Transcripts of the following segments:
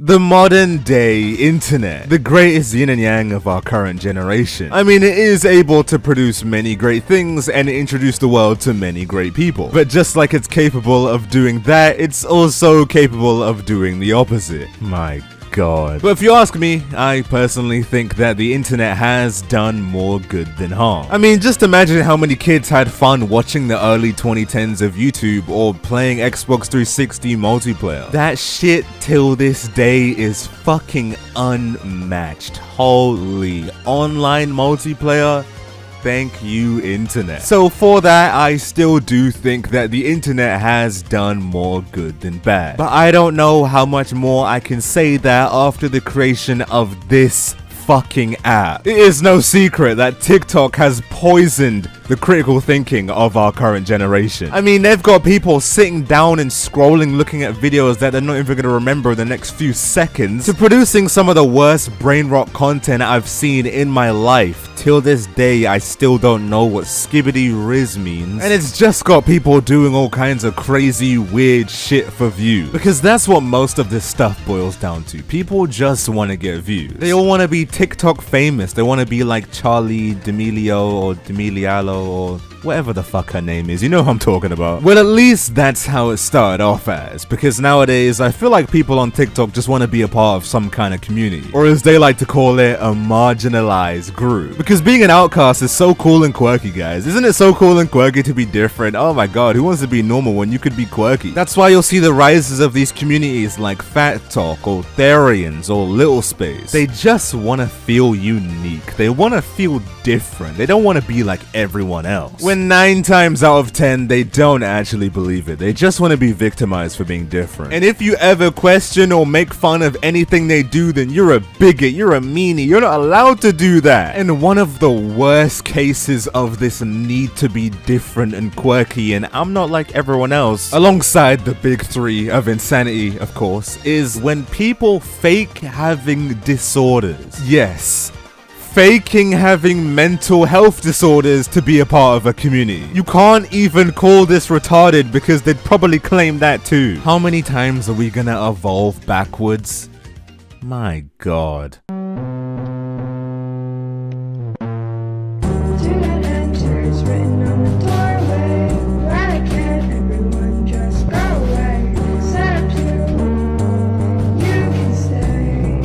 The modern day internet, the greatest yin and yang of our current generation. I mean, it is able to produce many great things and introduce the world to many great people. But just like it's capable of doing that, it's also capable of doing the opposite. My God. But if you ask me, I personally think that the internet has done more good than harm. I mean, just imagine how many kids had fun watching the early 2010s of YouTube or playing Xbox 360 multiplayer. That shit till this day is fucking unmatched. Holy online multiplayer. Thank you, internet. So for that, I still do think that the internet has done more good than bad. But I don't know how much more I can say that after the creation of this fucking app. It is no secret that TikTok has poisoned the critical thinking of our current generation. I mean, they've got people sitting down and scrolling, looking at videos that they're not even going to remember in the next few seconds, to producing some of the worst brain rot content I've seen in my life. Till this day, I still don't know what skibbity riz means, and it's just got people doing all kinds of crazy, weird shit for views. Because that's what most of this stuff boils down to. People just want to get views. They all want to be TikTok famous. They want to be like Charlie D'Amelio or D'Amelialo or whatever the fuck her name is. You know who I'm talking about. Well, at least that's how it started off as, because nowadays I feel like people on TikTok just want to be a part of some kind of community, or as they like to call it, a marginalized group. Because being an outcast is so cool and quirky, guys. Isn't it so cool and quirky to be different? Oh my god, who wants to be normal when you could be quirky? That's why you'll see the rises of these communities like Fat Talk or Therians or Little Space. They just want to feel unique. They want to feel different. They don't want to be like everyone else. When 9 times out of 10, they don't actually believe it. They just want to be victimized for being different. And if you ever question or make fun of anything they do, then you're a bigot, you're a meanie, you're not allowed to do that. And one of the worst cases of this need to be different and quirky and I'm not like everyone else, alongside the big 3 of insanity, of course, is when people fake having disorders. Yes. Faking having mental health disorders to be a part of a community. You can't even call this retarded because they'd probably claim that too. How many times are we gonna evolve backwards? My god.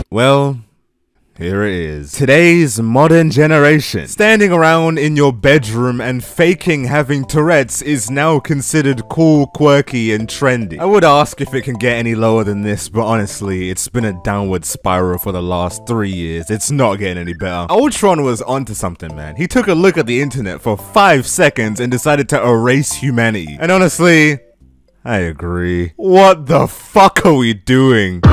Well, here it is. Today's modern generation. Standing around in your bedroom and faking having Tourette's is now considered cool, quirky, and trendy. I would ask if it can get any lower than this, but honestly, it's been a downward spiral for the last 3 years. It's not getting any better. Ultron was onto something, man. He took a look at the internet for 5 seconds and decided to erase humanity. And honestly, I agree. What the fuck are we doing?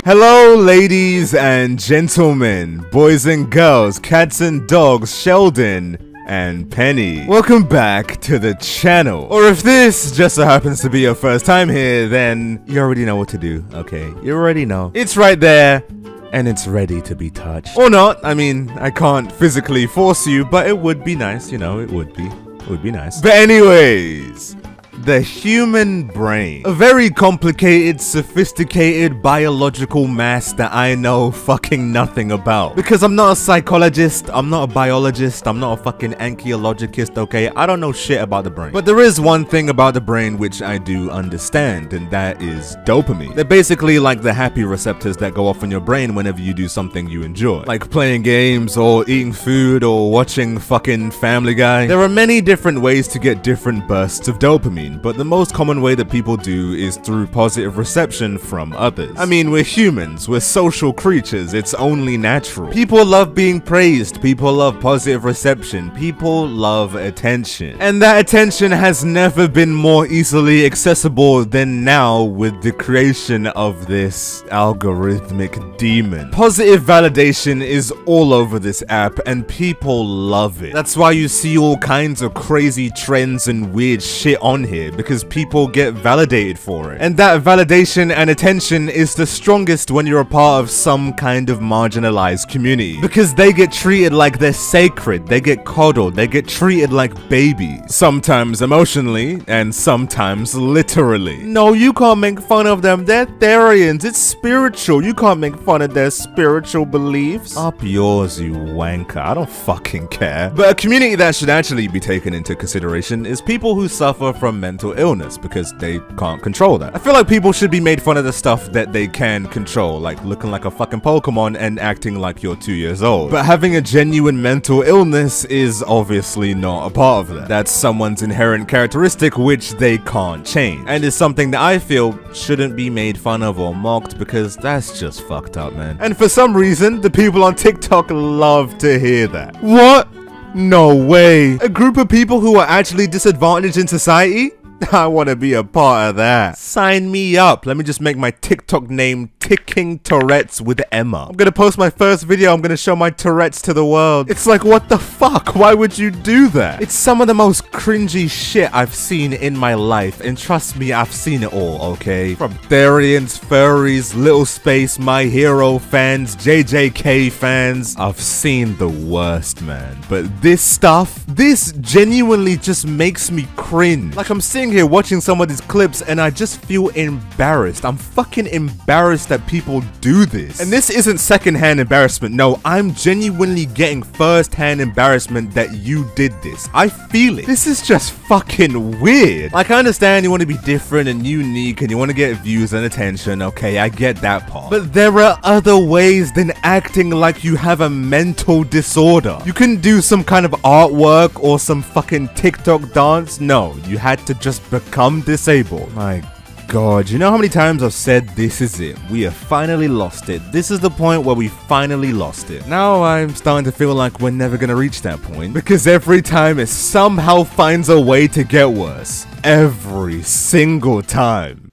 Hello ladies and gentlemen, boys and girls, cats and dogs, Sheldon and Penny. Welcome back to the channel. Or if this just so happens to be your first time here, then you already know what to do, okay? You already know. It's right there, and it's ready to be touched. Or not, I mean, I can't physically force you, but it would be nice, you know, it would be. It would be nice. But anyways, the human brain. A very complicated, sophisticated biological mass that I know fucking nothing about. Because I'm not a psychologist, I'm not a biologist, I'm not a fucking archaeologist, okay? I don't know shit about the brain. But there is one thing about the brain which I do understand, and that is dopamine. They're basically like the happy receptors that go off in your brain whenever you do something you enjoy. Like playing games, or eating food, or watching fucking Family Guy. There are many different ways to get different bursts of dopamine, but the most common way that people do is through positive reception from others. I mean, we're humans, we're social creatures, it's only natural. People love being praised, people love positive reception, people love attention. And that attention has never been more easily accessible than now with the creation of this algorithmic demon. Positive validation is all over this app and people love it. That's why you see all kinds of crazy trends and weird shit on here. here because people get validated for it. And that validation and attention is the strongest when you're a part of some kind of marginalized community, because they get treated like they're sacred, they get coddled, they get treated like babies. Sometimes emotionally, and sometimes literally. No, you can't make fun of them, they're Therians, it's spiritual, you can't make fun of their spiritual beliefs. Up yours, you wanker, I don't fucking care. But a community that should actually be taken into consideration is people who suffer from mental illness, because they can't control that. I feel like people should be made fun of the stuff that they can control, like looking like a fucking Pokemon and acting like you're 2 years old. But having a genuine mental illness is obviously not a part of that. That's someone's inherent characteristic which they can't change, and is something that I feel shouldn't be made fun of or mocked, because that's just fucked up, man. And for some reason, the people on TikTok love to hear that. What? No way. A group of people who are actually disadvantaged in society? I want to be a part of that. Sign me up. Let me just make my TikTok name Ticking Tourette's with Emma. I'm gonna post my first video. I'm gonna show my Tourette's to the world. It's like, what the fuck? Why would you do that? It's some of the most cringy shit I've seen in my life. And trust me, I've seen it all, okay? From Therians, furries, Little Space, My Hero fans, JJK fans. I've seen the worst, man. But this stuff, this genuinely just makes me cringe. Like, I'm sitting here watching some of these clips and I just feel embarrassed. I'm fucking embarrassed that people do this. And this isn't secondhand embarrassment. No, I'm genuinely getting first-hand embarrassment that you did this. I feel it. This is just fucking weird. Like, I understand you want to be different and unique and you want to get views and attention. Okay, I get that part. But there are other ways than acting like you have a mental disorder. You can do some kind of artwork or some fucking TikTok dance. No, you had to just become disabled. My God, you know how many times I've said this is it? We have finally lost it. This is the point where we finally lost it. Now I'm starting to feel like we're never gonna reach that point, because every time it somehow finds a way to get worse. Every single time.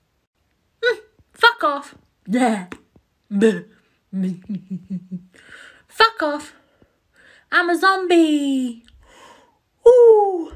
Fuck off. Fuck off. I'm a zombie. Ooh.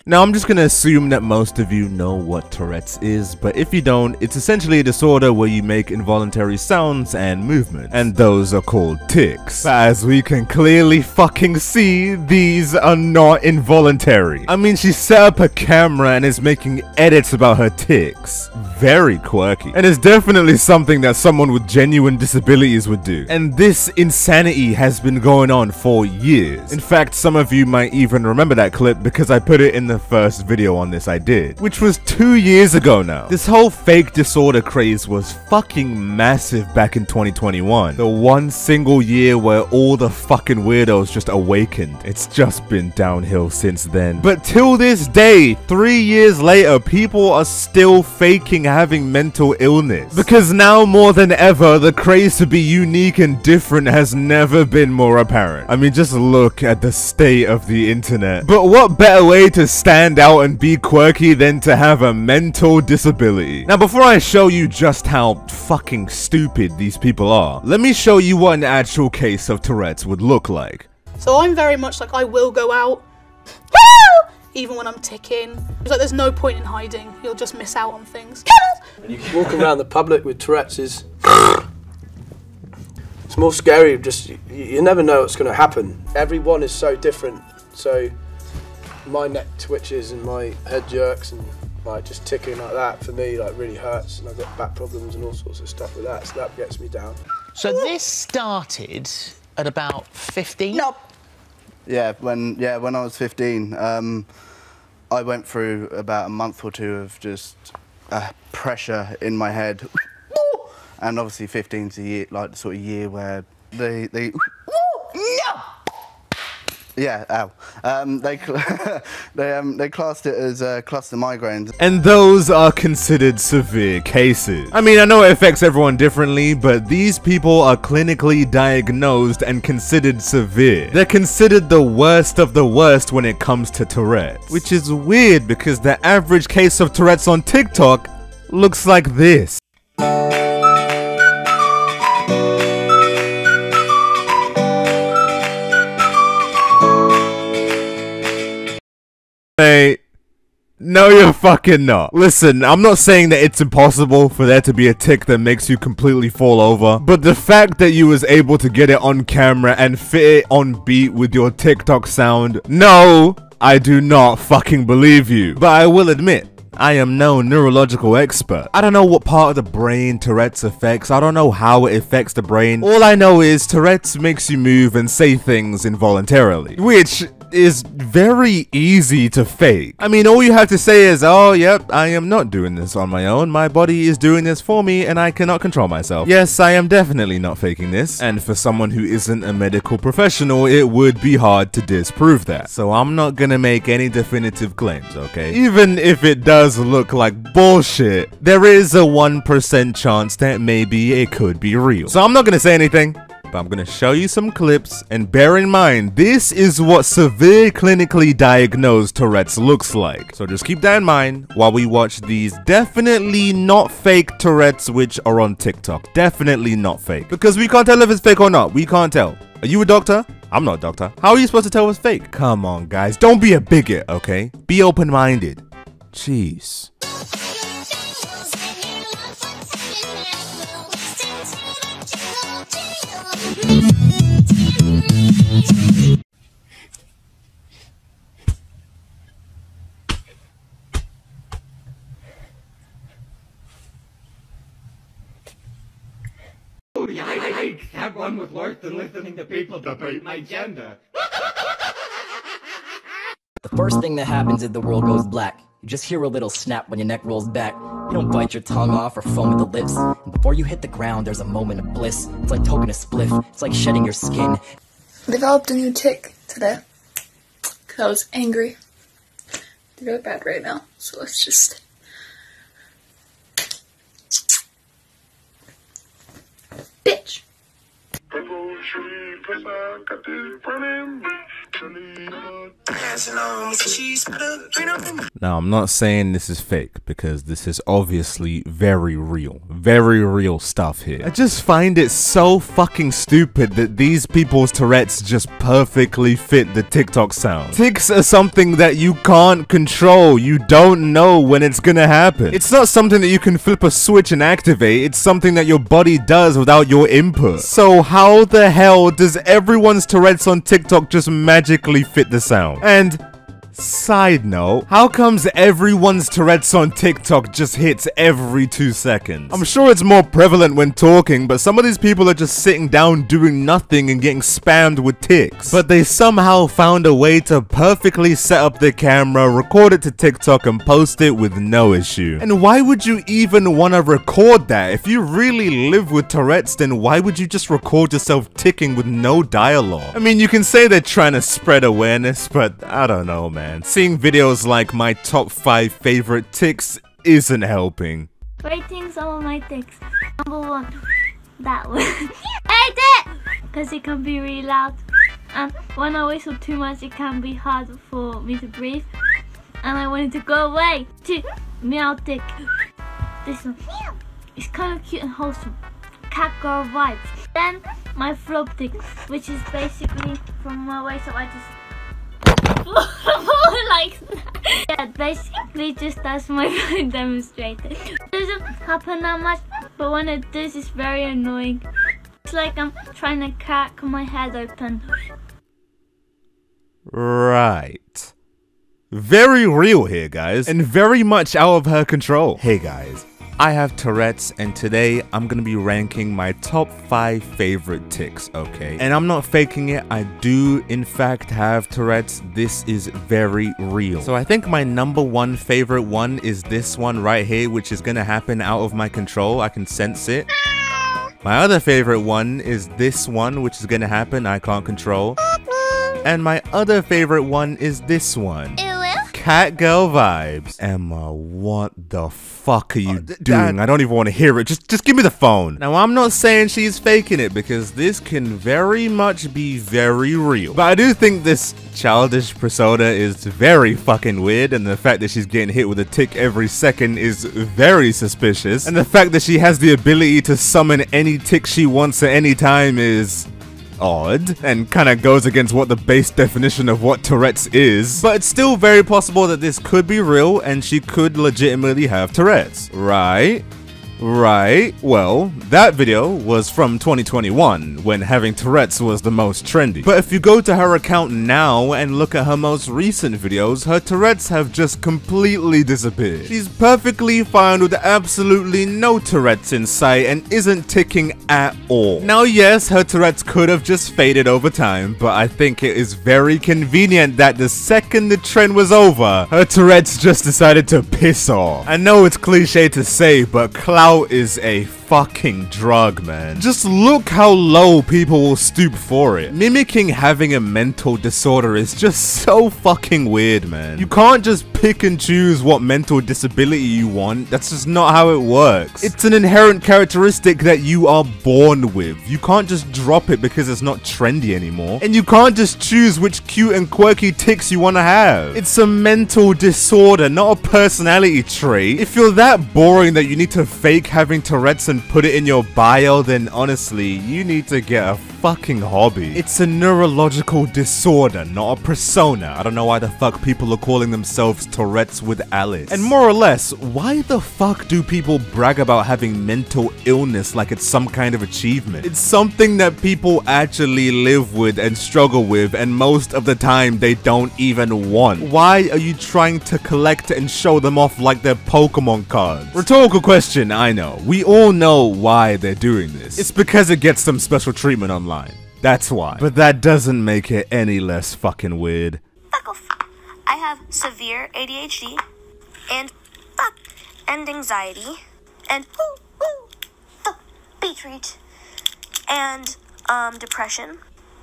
Now, I'm just gonna assume that most of you know what Tourette's is, but if you don't, it's essentially a disorder where you make involuntary sounds and movements, and those are called tics. But as we can clearly fucking see, these are not involuntary. I mean, she set up a camera and is making edits about her tics. Very quirky. And it's definitely something that someone with genuine disabilities would do. And this insanity has been going on for years. In fact, some of you might even remember that clip because I put it in the first video on this I did, which was 2 years ago now. This whole fake disorder craze was fucking massive back in 2021. The one single year where all the fucking weirdos just awakened. It's just been downhill since then. But till this day, 3 years later, people are still faking having mental illness. Because now more than ever, the craze to be unique and different has never been more apparent. I mean, just look at the state of the internet. But what better way to stand out and be quirky than to have a mental disability? Now, before I show you just how fucking stupid these people are, let me show you what an actual case of Tourette's would look like. So I'm very much like, I will go out, even when I'm ticking. It's like there's no point in hiding, you'll just miss out on things. When you walk around the public with Tourette's, it's more scary, just you never know what's going to happen. Everyone is so different, so my neck twitches and my head jerks and like just ticking like that for me like really hurts, and I've got back problems and all sorts of stuff with that, so that gets me down. So this started at about 15? No. Yeah, when I was 15, I went through about a month or two of just pressure in my head, and obviously 15's a year, like the sort of year where they yeah, ow. They classed it as cluster migraines. And those are considered severe cases. I mean, I know it affects everyone differently, but these people are clinically diagnosed and considered severe. They're considered the worst of the worst when it comes to Tourette's. Which is weird because the average case of Tourette's on TikTok looks like this. No, you're fucking not. Listen, I'm not saying that it's impossible for there to be a tick that makes you completely fall over, but the fact that you was able to get it on camera and fit it on beat with your TikTok sound, no, I do not fucking believe you. But I will admit, I am no neurological expert. I don't know what part of the brain Tourette's affects. I don't know how it affects the brain. All I know is Tourette's makes you move and say things involuntarily, which is very easy to fake. I mean, all you have to say is, oh, yep, I am not doing this on my own. My body is doing this for me and I cannot control myself. Yes, I am definitely not faking this. And for someone who isn't a medical professional, it would be hard to disprove that. So I'm not gonna make any definitive claims, okay? Even if it does look like bullshit, there is a 1% chance that maybe it could be real. So I'm not gonna say anything, but I'm gonna show you some clips, and bear in mind, this is what severe clinically diagnosed Tourette's looks like. So just keep that in mind while we watch these definitely not fake Tourette's which are on TikTok. Definitely not fake. Because we can't tell if it's fake or not. We can't tell. Are you a doctor? I'm not a doctor. How are you supposed to tell what's fake? Come on, guys. Don't be a bigot, okay? Be open-minded. Jeez. I have one with worse than listening to people debate my gender. The first thing that happens is the world goes black. You just hear a little snap when your neck rolls back. You don't bite your tongue off or foam at the lips. And before you hit the ground, there's a moment of bliss. It's like toking a spliff. It's like shedding your skin. Developed a new tick today because I was angry. They're really bad right now, so let's just... Bitch! Now, I'm not saying this is fake, because this is obviously very real stuff here. I just find it so fucking stupid that these people's Tourette's just perfectly fit the TikTok sound. Tics are something that you can't control. You don't know when it's gonna happen. It's not something that you can flip a switch and activate. It's something that your body does without your input. So how the hell does everyone's Tourette's on TikTok just magically fit the sound? And side note, how comes everyone's Tourette's on TikTok just hits every 2 seconds? I'm sure it's more prevalent when talking, but some of these people are just sitting down doing nothing and getting spammed with tics. But they somehow found a way to perfectly set up their camera, record it to TikTok, and post it with no issue. And why would you even want to record that? If you really live with Tourette's, then why would you just record yourself ticking with no dialogue? I mean, you can say they're trying to spread awareness, but I don't know, man. Seeing videos like my top 5 favorite tics isn't helping. Rating some of my tics. Number 1, that one. Hate it! Because it can be really loud. And when I whistle too much, it can be hard for me to breathe. And I want it to go away. 2, meow tick. This one. It's kind of cute and wholesome. Cat girl vibes. Then my flop tick, which is basically from my waist up, I just like that. Yeah, basically just as my friend demonstrated. It doesn't happen that much, but when it does, it's very annoying. It's like I'm trying to crack my head open. Right. Very real here, guys, and very much out of her control. Hey guys, I have Tourette's, and today I'm gonna be ranking my top 5 favorite tics, okay? And I'm not faking it, I do in fact have Tourette's. This is very real. So I think my number 1 favorite one is this one right here, which is gonna happen out of my control. I can sense it. My other favorite one is this one, which is gonna happen, I can't control. And my other favorite one is this one. Cat girl vibes. Emma, what the fuck are you doing? I don't even want to hear it. Just give me the phone. Now, I'm not saying she's faking it, because this can very much be very real. But I do think this childish persona is very fucking weird, and the fact that she's getting hit with a tick every second is very suspicious. And the fact that she has the ability to summon any tick she wants at any time is odd and kind of goes against what the base definition of what Tourette's is, but it's still very possible that this could be real and she could legitimately have Tourette's, right? Right, well, that video was from 2021, when having Tourette's was the most trendy. But if you go to her account now and look at her most recent videos, her Tourette's have just completely disappeared. She's perfectly fine with absolutely no Tourette's in sight and isn't ticking at all. Now yes, her Tourette's could have just faded over time, but I think it is very convenient that the second the trend was over, her Tourette's just decided to piss off. I know it's cliche to say, but clout is a fucking drug, man. Just look how low people will stoop for it. Mimicking having a mental disorder is just so fucking weird, man. You can't just pick and choose what mental disability you want. That's just not how it works. It's an inherent characteristic that you are born with. You can't just drop it because it's not trendy anymore. And you can't just choose which cute and quirky tics you want to have. It's a mental disorder, not a personality trait. If you're that boring that you need to fake having Tourette's and put it in your bio, then honestly, you need to get a fucking hobby. It's a neurological disorder, not a persona. I don't know why the fuck people are calling themselves Tourette's with Alice. And more or less, why the fuck do people brag about having mental illness like it's some kind of achievement? It's something that people actually live with and struggle with, and most of the time they don't even want. Why are you trying to collect and show them off like they're Pokemon cards? Rhetorical question, I know. We all know why they're doing this. It's because it gets some special treatment online. That's why. But that doesn't make it any less fucking weird. Fuck off. I have severe ADHD and anxiety and beetroot and depression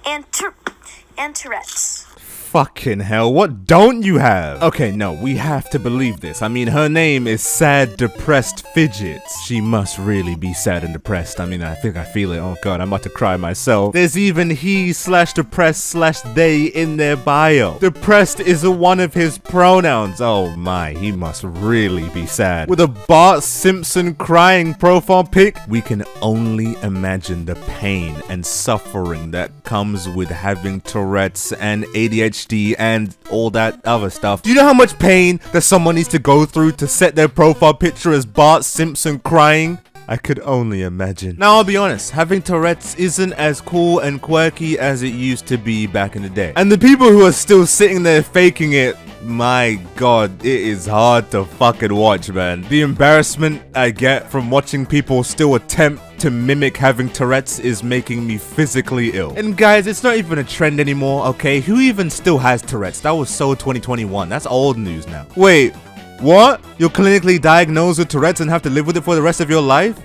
and Tourette's. Fucking hell, what don't you have? Okay, no, we have to believe this. I mean, her name is Sad Depressed Fidgets. She must really be sad and depressed. I mean, I think I feel it. Oh god, I'm about to cry myself. There's even he/depressed/they in their bio. Depressed is one of his pronouns. Oh my, he must really be sad. With a Bart Simpson crying profile pic, we can only imagine the pain and suffering that comes with having Tourette's and ADHD and all that other stuff. Do you know how much pain that someone needs to go through to set their profile picture as Bart Simpson crying? I could only imagine. Now, I'll be honest, having Tourette's isn't as cool and quirky as it used to be back in the day. And the people who are still sitting there faking it, my god, it is hard to fucking watch, man. The embarrassment I get from watching people still attempt to mimic having Tourette's is making me physically ill. And guys, it's not even a trend anymore, okay? Who even still has Tourette's? That was so 2021. That's old news now. Wait, what? You're clinically diagnosed with Tourette's and have to live with it for the rest of your life?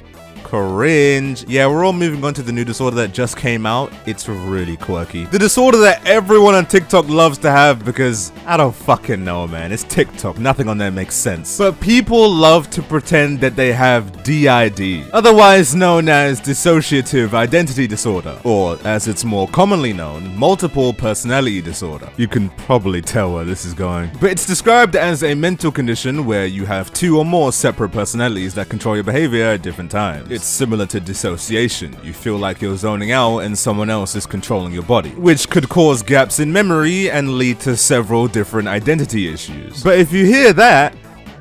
Cringe. Yeah, we're all moving on to the new disorder that just came out. It's really quirky. The disorder that everyone on TikTok loves to have because I don't fucking know, man. It's TikTok. Nothing on there makes sense. But people love to pretend that they have DID, otherwise known as dissociative identity disorder, or as it's more commonly known, multiple personality disorder. You can probably tell where this is going. But it's described as a mental condition where you have two or more separate personalities that control your behavior at different times. It's similar to dissociation. You feel like you're zoning out and someone else is controlling your body, which could cause gaps in memory and lead to several different identity issues. But if you hear that,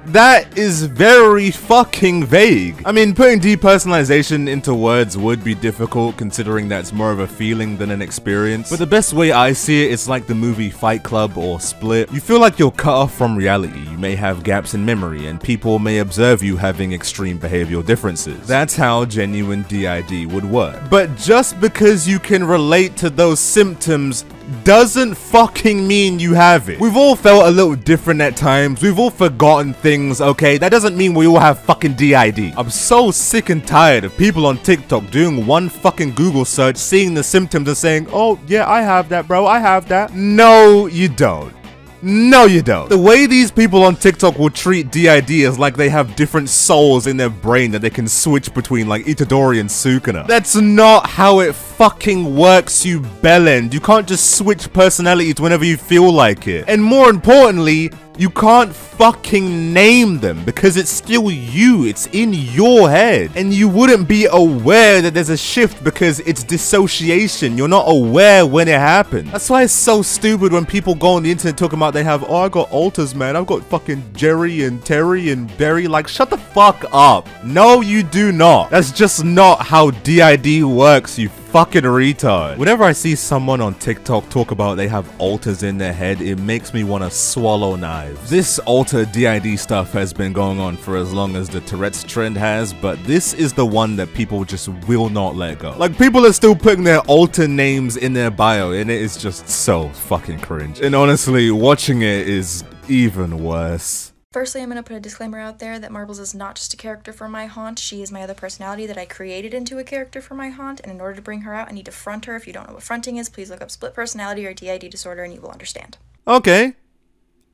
that is very fucking vague. I mean, putting depersonalization into words would be difficult considering that's more of a feeling than an experience. But the best way I see it is like the movie Fight Club or Split. You feel like you're cut off from reality. You may have gaps in memory and people may observe you having extreme behavioral differences. That's how genuine DID would work. But just because you can relate to those symptoms doesn't fucking mean you have it. We've all felt a little different at times. We've all forgotten things, okay? That doesn't mean we all have fucking DID. I'm so sick and tired of people on TikTok doing one fucking Google search, seeing the symptoms and saying, oh yeah, I have that, bro, I have that. No, you don't. No, you don't. The way these people on TikTok will treat DID is like they have different souls in their brain that they can switch between, like Itadori and Sukuna. That's not how it fucking works, you bellend. You can't just switch personalities whenever you feel like it. And more importantly, You can't fucking name them because it's still you. It's in your head. And you wouldn't be aware that there's a shift because it's dissociation. You're not aware when it happened. That's why it's so stupid when people go on the internet talking about they have, oh, I got alters, man. I've got fucking Jerry and Terry and Barry. Like, shut the fuck up. No, you do not. That's just not how DID works, you fucking retard. Whenever I see someone on TikTok talk about they have alters in their head, it makes me want to swallow knives. This alter DID stuff has been going on for as long as the Tourette's trend has, but this is the one that people just will not let go. Like, people are still putting their alter names in their bio, and it is just so fucking cringe. And honestly, watching it is even worse. Firstly, I'm going to put a disclaimer out there that Marbles is not just a character for my haunt. She is my other personality that I created into a character for my haunt, and in order to bring her out, I need to front her. If you don't know what fronting is, please look up split personality or DID disorder and you will understand. Okay.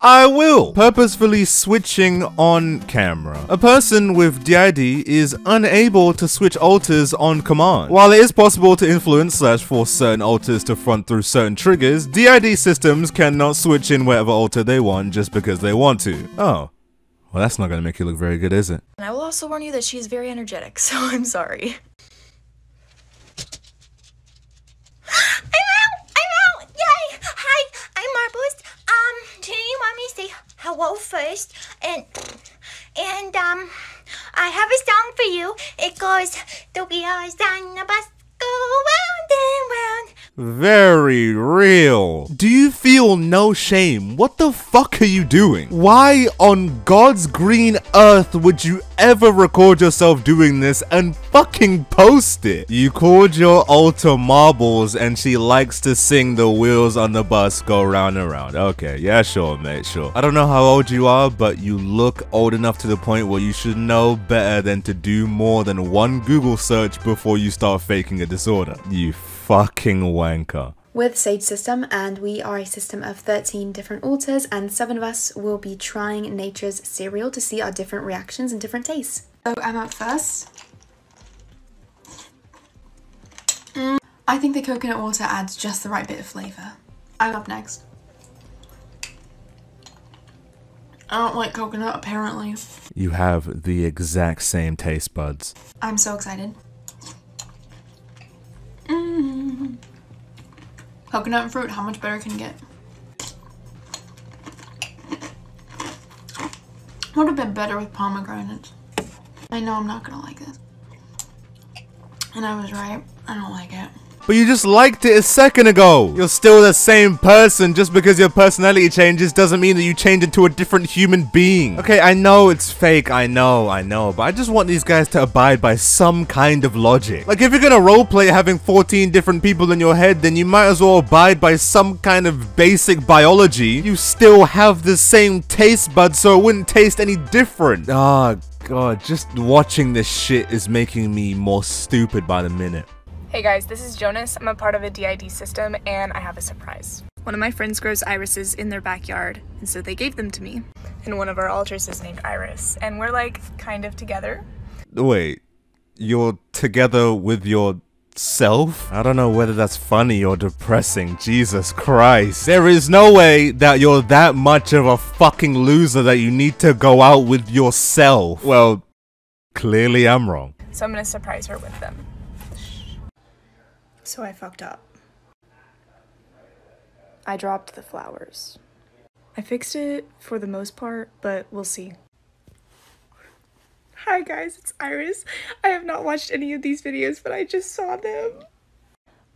I will. Purposefully switching on camera. A person with DID is unable to switch alters on command. While it is possible to influence / force certain alters to front through certain triggers, DID systems cannot switch in whatever alter they want just because they want to. Oh. Well, that's not gonna make you look very good, is it? And I will also warn you that she is very energetic, so I'm sorry. I'm out! Yay! Hi, I'm Marbles. Do you want me to say hello first? And I have a song for you. It goes, the wheels on the bus go round and round. Very real. Do you feel no shame? What the fuck are you doing? Why on God's green earth would you ever record yourself doing this and fucking post it? You called your alter Marbles and she likes to sing the wheels on the bus go round and round. Okay, yeah, sure, mate, sure. I don't know how old you are, but you look old enough to the point where you should know better than to do more than one Google search before you start faking a disorder. You fucking wanker. We're the Sage system, and we are a system of 13 different alters, and 7 of us will be trying nature's cereal to see our different reactions and different tastes. So I'm up first. I think the coconut water adds just the right bit of flavour. I'm up next. I don't like coconut, apparently. You have the exact same taste buds. I'm so excited. Coconut and fruit, how much better can it get? Would have been better with pomegranates. I know I'm not gonna like this. And I was right, I don't like it. But you just liked it a second ago. You're still the same person. Just because your personality changes doesn't mean that you change into a different human being. Okay, I know it's fake. I know. But I just want these guys to abide by some kind of logic. Like, if you're gonna roleplay having 14 different people in your head, then you might as well abide by some kind of basic biology. You still have the same taste buds, so it wouldn't taste any different. Oh, God. Just watching this shit is making me more stupid by the minute. Hey guys, this is Jonas. I'm a part of a DID system and I have a surprise. One of my friends grows irises in their backyard and so they gave them to me. And one of our alters is named Iris and we're like kind of together. Wait, you're together with yourself? I don't know whether that's funny or depressing. Jesus Christ. There is no way that you're that much of a fucking loser that you need to go out with yourself. Well, clearly I'm wrong. So I'm gonna surprise her with them. So I fucked up. I dropped the flowers. I fixed it for the most part, but we'll see. Hi guys, it's Iris. I have not watched any of these videos, but I just saw them.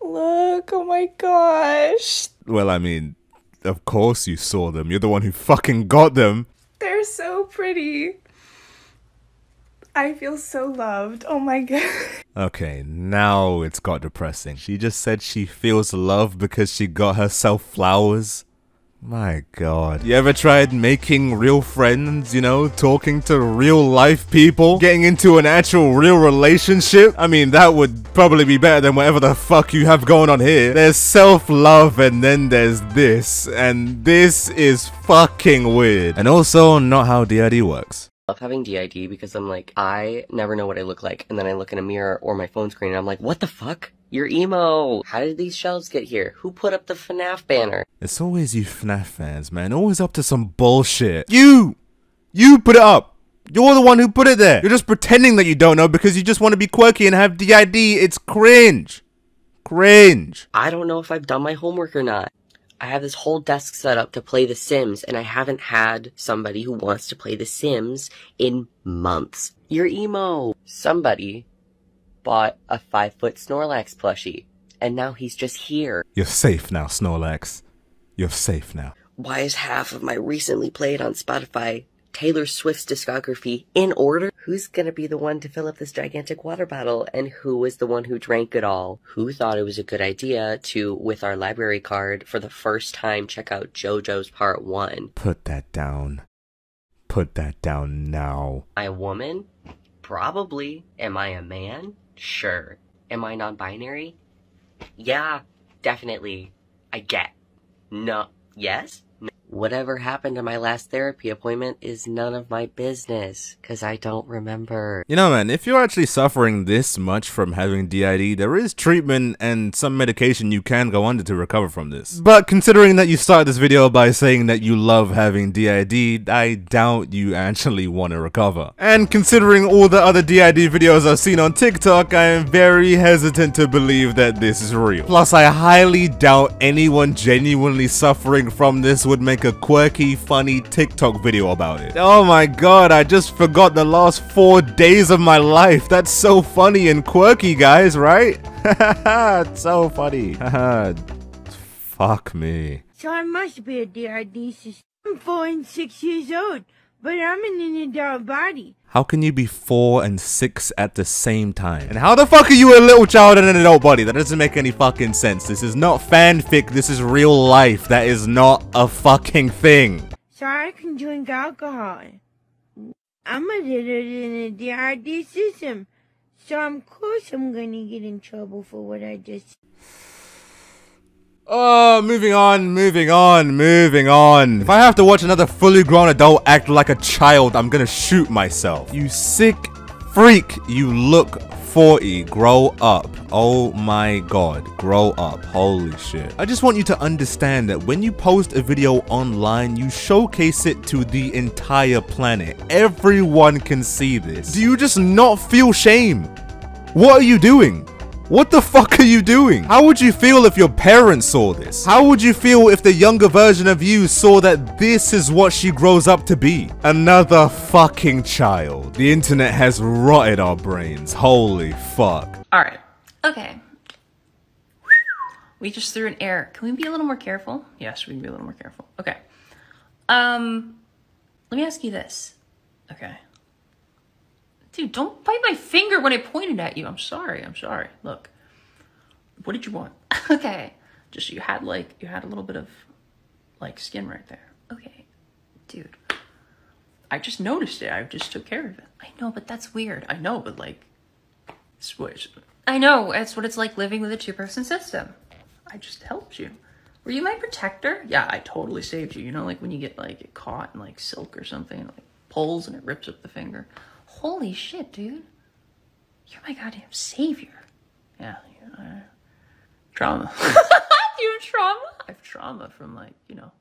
Look, oh my gosh. Well, I mean, of course you saw them. You're the one who fucking got them. They're so pretty. I feel so loved. Oh my god. Okay, now it's got depressing. She just said she feels loved because she got herself flowers. My god. You ever tried making real friends, you know, talking to real life people, getting into an actual real relationship? I mean, that would probably be better than whatever the fuck you have going on here. There's self-love and then there's this, and this is fucking weird. And also not how DID works. love having DID because I'm like, I never know what I look like, and then I look in a mirror or my phone screen and I'm like, what the fuck? You're emo! How did these shelves get here? Who put up the FNAF banner? It's always you FNAF fans, man. Always up to some bullshit. You put it up. You're the one who put it there. You're just pretending that you don't know because you just want to be quirky and have DID. It's cringe. Cringe. I don't know if I've done my homework or not. I have this whole desk set up to play The Sims, and I haven't had somebody who wants to play The Sims in months. You're emo. Somebody bought a 5-foot Snorlax plushie, and now he's just here. You're safe now, Snorlax. You're safe now. Why is half of my recently played on Spotify Taylor Swift's discography in order? Who's gonna be the one to fill up this gigantic water bottle, and who was the one who drank it all? Who thought it was a good idea to, with our library card, for the first time check out JoJo's Part 1? Put that down. Put that down now. Am I a woman? Probably. Am I a man? Sure. Am I non-binary? Yeah, definitely. I get. No. Yes? No. Whatever happened to my last therapy appointment is none of my business, cause I don't remember. You know, man, if you're actually suffering this much from having DID, there is treatment and some medication you can go under to recover from this. But considering that you started this video by saying that you love having DID, I doubt you actually want to recover. And considering all the other DID videos I've seen on TikTok, I am very hesitant to believe that this is real. Plus, I highly doubt anyone genuinely suffering from this would make a quirky, funny TikTok video about it. Oh my god, I just forgot the last 4 days of my life. That's so funny and quirky, guys, right? It's so funny. Fuck me. So I must be a DID system. I'm 4 and 6 years old, but I'm in an adult body. How can you be 4 and 6 at the same time? And how the fuck are you a little child in an adult body? That doesn't make any fucking sense. This is not fanfic, this is real life. That is not a fucking thing. So I can drink alcohol. I'm a little in a DID system. So of course I'm gonna get in trouble for what I just said. Oh, moving on. If I have to watch another fully grown adult act like a child, I'm gonna shoot myself. You sick freak. You look 40. Grow up. Oh my god. Grow up. Holy shit. I just want you to understand that when you post a video online, you showcase it to the entire planet. Everyone can see this. Do you just not feel shame? What are you doing? What the fuck are you doing? How would you feel if your parents saw this? How would you feel if the younger version of you saw that this is what she grows up to be? Another fucking child. The internet has rotted our brains. Holy fuck. Alright. Okay. We just threw an error. Can we be a little more careful? Yes, we can be a little more careful. Okay. Let me ask you this. Okay. Dude, don't bite my finger when I pointed at you. I'm sorry. Look. What did you want? Okay. Just you had a little bit of like skin right there. Okay. Dude. I just noticed it. I just took care of it. I know, but that's weird. I know, but like switch. I know, it's what it's like living with a 2-person system. I just helped you. Were you my protector? Yeah, I totally saved you. You know, like when you get like caught in like silk or something, it like pulls and it rips up the finger. Holy shit, dude. You're my goddamn savior. Yeah, trauma. You have trauma? I have trauma from like, you know,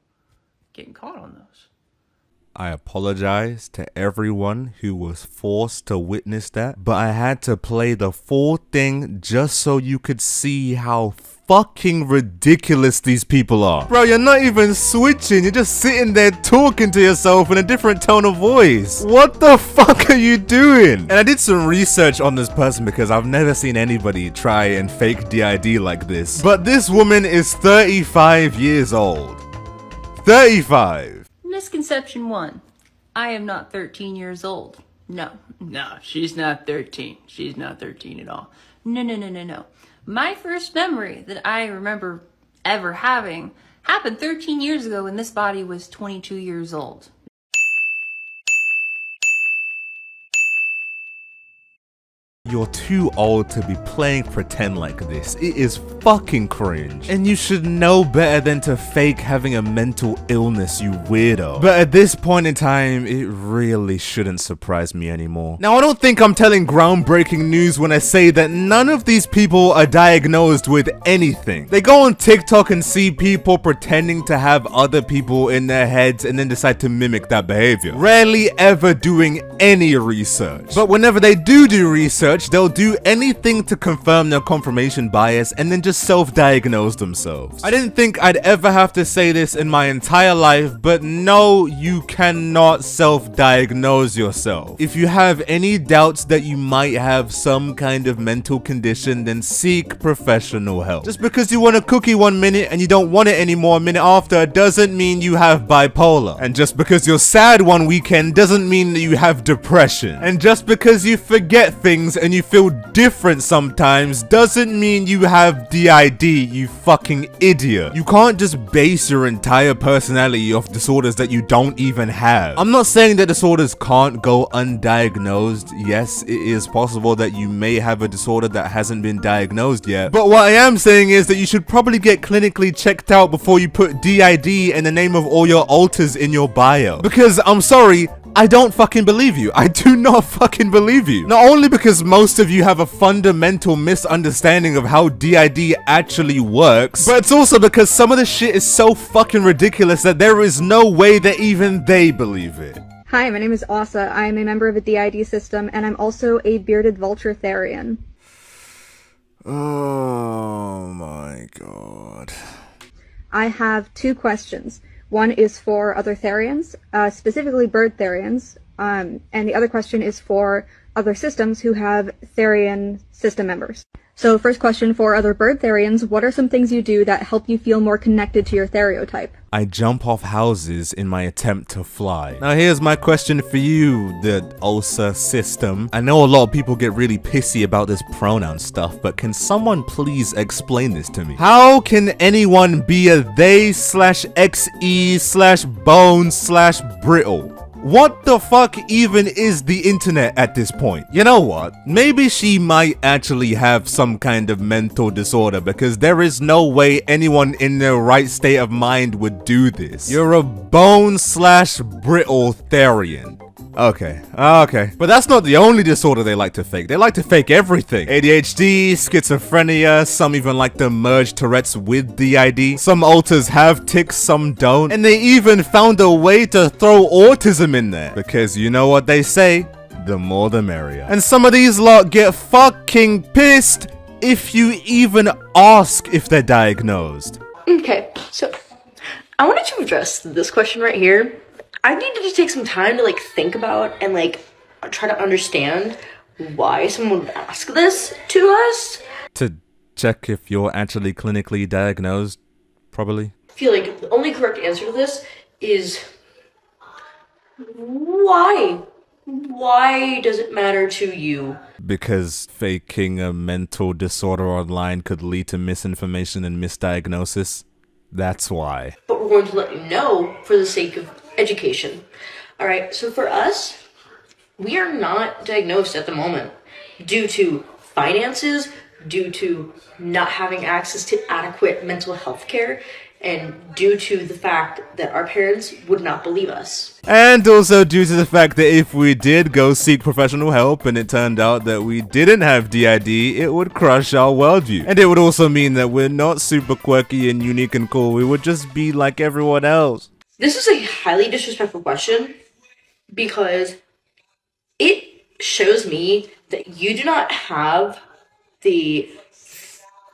getting caught on those. I apologize to everyone who was forced to witness that, but I had to play the full thing just so you could see how fucking ridiculous these people are. Bro, you're not even switching, you're just sitting there talking to yourself in a different tone of voice. What the fuck are you doing? And I did some research on this person because I've never seen anybody try and fake DID like this. But this woman is 35 years old. 35. Misconception 1. I am not 13 years old. No, she's not 13. She's not 13 at all. No. My first memory that I remember ever having happened 13 years ago when this body was 22 years old. You're too old to be playing pretend like this. It is fucking cringe. And you should know better than to fake having a mental illness, you weirdo. But at this point in time, it really shouldn't surprise me anymore. Now, I don't think I'm telling groundbreaking news when I say that none of these people are diagnosed with anything. They go on TikTok and see people pretending to have other people in their heads and then decide to mimic that behavior. Rarely ever doing any research. But whenever they do research, they'll do anything to confirm their confirmation bias and then just self-diagnose themselves. I didn't think I'd ever have to say this in my entire life, but no, you cannot self-diagnose yourself. If you have any doubts that you might have some kind of mental condition, then seek professional help. Just because you want a cookie 1 minute and you don't want it anymore a minute after doesn't mean you have bipolar. And just because you're sad one weekend doesn't mean that you have depression. And just because you forget things and you feel different sometimes doesn't mean you have DID, you fucking idiot. You can't just base your entire personality off disorders that you don't even have. I'm not saying that disorders can't go undiagnosed. Yes, it is possible that you may have a disorder that hasn't been diagnosed yet. But what I am saying is that you should probably get clinically checked out before you put DID in the name of all your alters in your bio. Because I'm sorry, I don't fucking believe you. I do not fucking believe you. Not only because most of you have a fundamental misunderstanding of how DID actually works, but it's also because some of the shit is so fucking ridiculous that there is no way that even they believe it. Hi, my name is Asa. I am a member of a DID system, and I'm also a bearded vulture therian. Oh my god. I have 2 questions. One is for other therians, specifically bird therians, and the other question is for other systems who have therian system members. So first question for other bird therians, what are some things you do that help you feel more connected to your stereotype? I jump off houses in my attempt to fly. Now here's my question for you, the ULSA system. I know a lot of people get really pissy about this pronoun stuff, but can someone please explain this to me? How can anyone be a they/xe/bone/brittle? What the fuck even is the internet at this point? You know what? Maybe she might actually have some kind of mental disorder, because there is no way anyone in their right state of mind would do this. You're a bone/brittle therian. Okay, but that's not the only disorder they like to fake. They like to fake everything. ADHD, schizophrenia, some even like to merge Tourette's with DID. Some alters have tics, some don't. And they even found a way to throw autism in there. Because you know what they say, the more the merrier. And some of these lot get fucking pissed if you even ask if they're diagnosed. Okay, so I wanted to address this question right here. I needed to take some time to like think about and like try to understand why someone would ask this to us. To check if you're actually clinically diagnosed, probably. I feel like the only correct answer to this is why? Why does it matter to you? Because faking a mental disorder online could lead to misinformation and misdiagnosis. That's why. But we're going to let you know for the sake of education. Alright, so for us, we are not diagnosed at the moment due to finances, due to not having access to adequate mental health care, and due to the fact that our parents would not believe us. And also due to the fact that if we did go seek professional help and it turned out that we didn't have DID, it would crush our worldview. And it would also mean that we're not super quirky and unique and cool, we would just be like everyone else. This is a highly disrespectful question because it shows me that you do not have the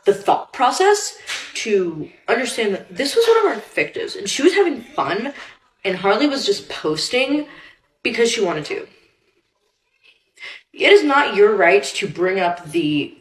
thought process to understand that this was one of our victims and she was having fun and Harley was just posting because she wanted to. It is not your right to bring up the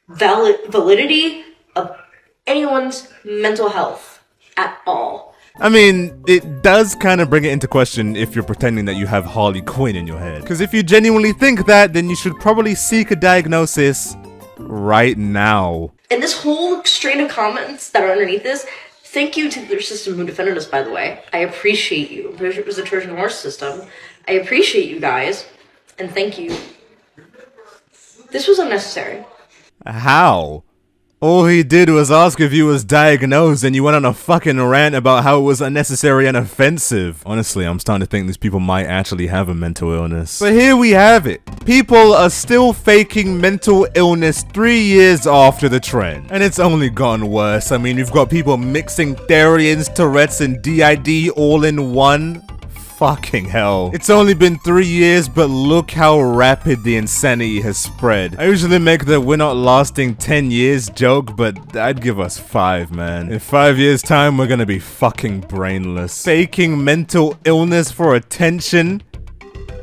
validity of anyone's mental health at all. I mean, it does kind of bring it into question if you're pretending that you have Harley Quinn in your head. Because if you genuinely think that, then you should probably seek a diagnosis right now. And this whole strain of comments that are underneath this, thank you to their system who defended us, by the way. I appreciate you. It was the Trojan horse system. I appreciate you guys, and thank you This was unnecessary. How? All he did was ask if you was diagnosed and you went on a fucking rant about how it was unnecessary and offensive. Honestly, I'm starting to think these people might actually have a mental illness. But here we have it. People are still faking mental illness 3 years after the trend. And it's only gotten worse. I mean, you've got people mixing Therians, Tourette's, and DID all in one. Fucking hell. It's only been 3 years, but look how rapid the insanity has spread. I usually make the "we're not lasting 10 years" joke, but I'd give us 5, man. In 5 years' time, we're gonna be fucking brainless. Faking mental illness for attention?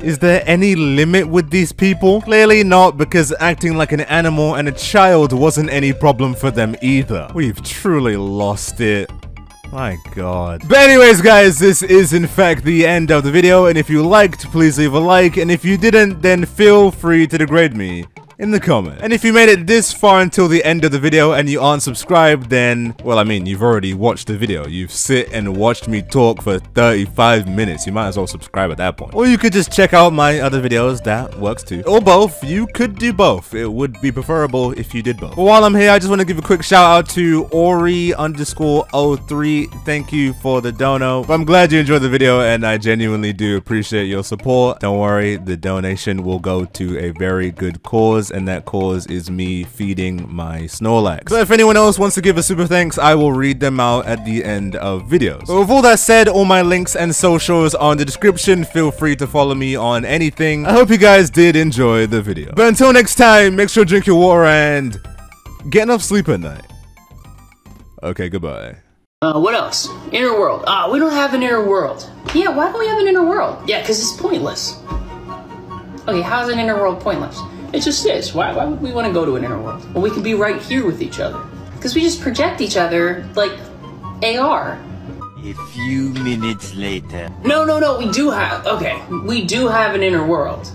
Is there any limit with these people? Clearly not, because acting like an animal and a child wasn't any problem for them either. We've truly lost it. My god. But anyways, guys, this is in fact the end of the video, and if you liked, please leave a like, and if you didn't, then feel free to degrade me in the comment. And if you made it this far until the end of the video and you aren't subscribed, then, well, I mean, you've already watched the video. You've sit and watched me talk for 35 minutes. You might as well subscribe at that point. Or you could just check out my other videos. That works too. Or both. You could do both. It would be preferable if you did both. But while I'm here, I just want to give a quick shout out to Ori_03. Thank you for the dono. But I'm glad you enjoyed the video, and I genuinely do appreciate your support. Don't worry, the donation will go to a very good cause, and that cause is me feeding my Snorlax. So if anyone else wants to give a super thanks, I will read them out at the end of videos. But with all that said, all my links and socials are in the description. Feel free to follow me on anything. I hope you guys did enjoy the video. But until next time, make sure to drink your water and get enough sleep at night. Okay, goodbye. What else? Inner world. We don't have an inner world. Yeah, why don't we have an inner world? Yeah, because it's pointless. Okay, how is an inner world pointless? It just is. Why would we want to go to an inner world? Well, we could be right here with each other. Because we just project each other like AR. A few minutes later. No, we do have, okay, we do have an inner world.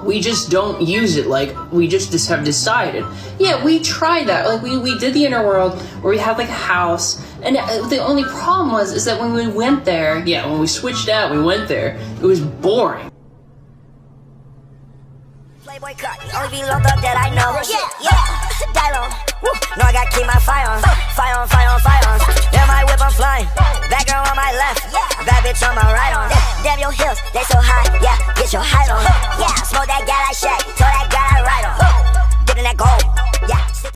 We just don't use it, like, we just have decided. Yeah, we tried that, like, we did the inner world where we had, like, a house, and the only problem is that when we went there, yeah, when we switched out, we went there, it was boring. Playboy cut, only be locked up that I know. Yeah, die low. No, I gotta keep my fire on. Fire on. Yeah, my whip, I'm flying. Bad girl on my left, bad bitch on my right on. Damn, your heels, they so high. Yeah, get your height on. Yeah, smoke that guy like Shaq, told that guy I ride on. Getting that gold.